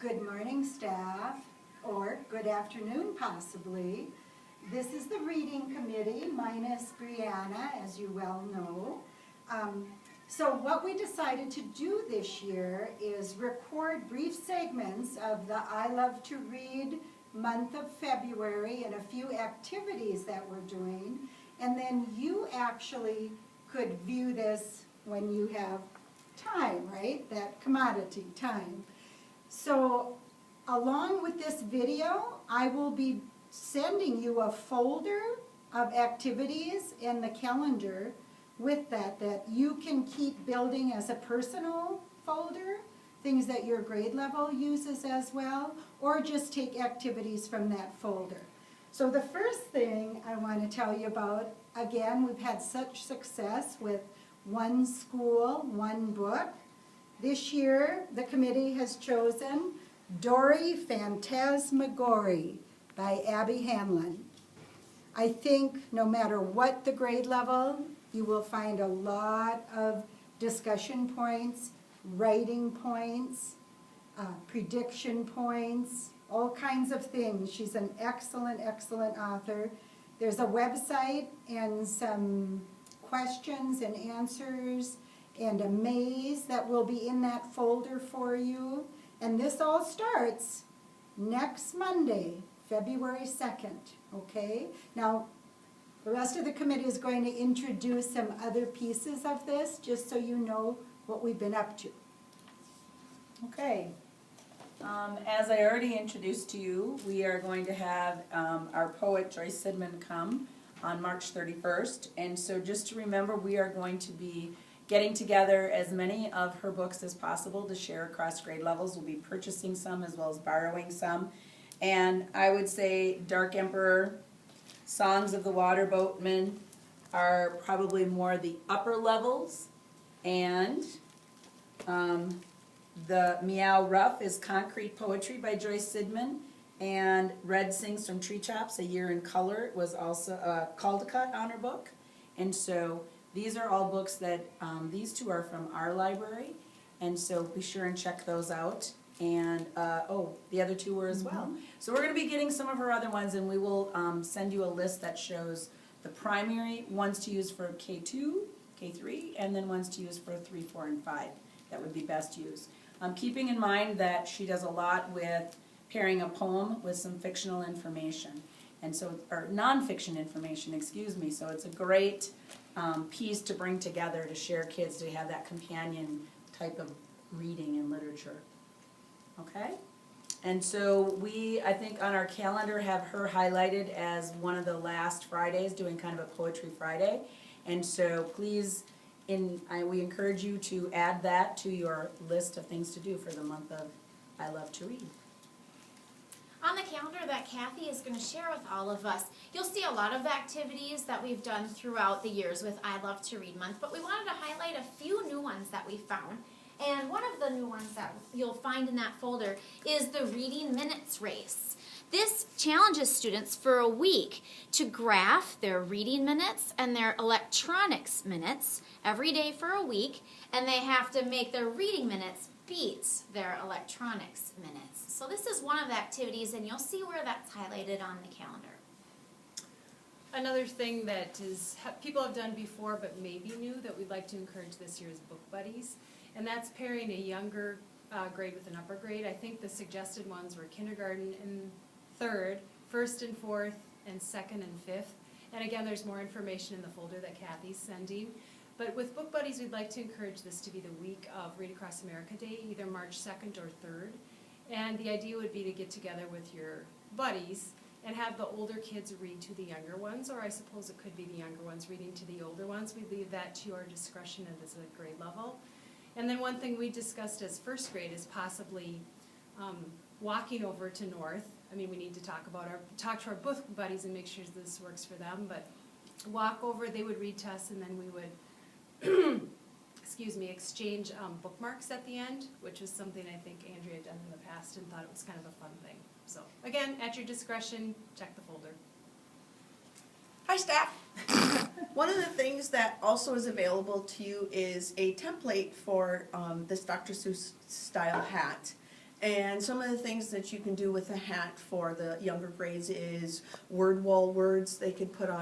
Good morning, staff, or good afternoon, possibly. This is the reading committee, minus Brianna, as you well know. So what we decided to do this year is record brief segments of the I Love to Read month of February and a few activities that we're doing. And then you actually could view this when you have time, right? That commodity, time. So along with this video, I will be sending you a folder of activities in the calendar with that you can keep building as a personal folder, things that your grade level uses as well, or just take activities from that folder. So the first thing I want to tell you about, again, we've had such success with one school, one book. This year, the committee has chosen Dory Phantasmagory by Abby Hanlon. I think no matter what the grade level, you will find a lot of discussion points, writing points, prediction points, all kinds of things. She's an excellent, excellent author. There's a website and some questions and answers and a maze that will be in that folder for you. And this all starts next Monday, February 2nd, okay? Now, the rest of the committee is going to introduce some other pieces of this, just so you know what we've been up to. Okay. As I already introduced to you, we are going to have our poet Joyce Sidman come on March 31st. And so just to remember, we are going to be getting together as many of her books as possible to share across grade levels. We'll be purchasing some as well as borrowing some. And I would say Dark Emperor, Songs of the Water Boatman are probably more the upper levels. And the Meow Rough is Concrete Poetry by Joyce Sidman. And Red Sings from Tree Chops, A Year in Color, was also a Caldecott honor book. And so these are all books that, these two are from our library. And so be sure and check those out. And, the other two were as well. So we're going to be getting some of her other ones, and we will send you a list that shows the primary ones to use for K2, K3, and then ones to use for 3, 4, and 5 that would be best used. Keeping in mind that she does a lot with pairing a poem with some fictional information, and so, or nonfiction information, excuse me. So it's a great piece to bring together to share kids to have that companion type of reading and literature. Okay? And so we, I think on our calendar, have her highlighted as one of the last Fridays, doing kind of a Poetry Friday. And so please, we encourage you to add that to your list of things to do for the month of I Love to Read. On the calendar that Kathy is going to share with all of us, you'll see a lot of activities that we've done throughout the years with I Love to Read Month, but we wanted to highlight a few new ones that we found. And one of the new ones that you'll find in that folder is the Reading Minutes Race. This challenges students for a week to graph their reading minutes and their electronics minutes every day for a week, and they have to make their reading minutes beat their electronics minutes. So this is one of the activities, and you'll see where that's highlighted on the calendar. Another thing that people have done before but may be new that we'd like to encourage this year is Book Buddies. And that's pairing a younger grade with an upper grade. I think the suggested ones were kindergarten and third, first and fourth, and second and fifth. And again, there's more information in the folder that Kathy's sending. But with Book Buddies, we'd like to encourage this to be the week of Read Across America Day, either March 2nd or 3rd. And the idea would be to get together with your buddies and have the older kids read to the younger ones, or I suppose it could be the younger ones reading to the older ones. We leave that to your discretion as a grade level. And then one thing we discussed as first grade is possibly walking over to North. I mean, we need to talk to our book buddies and make sure this works for them, but walk over, they would read to us, and then we would exchange bookmarks at the end, which is something I think Andrea had done in the past and thought it was kind of a fun thing. So again, at your discretion, check the folder. Hi, staff. One of the things that also is available to you is a template for this Dr. Seuss style hat. And some of the things that you can do with the hat for the younger grades is word wall words they could put on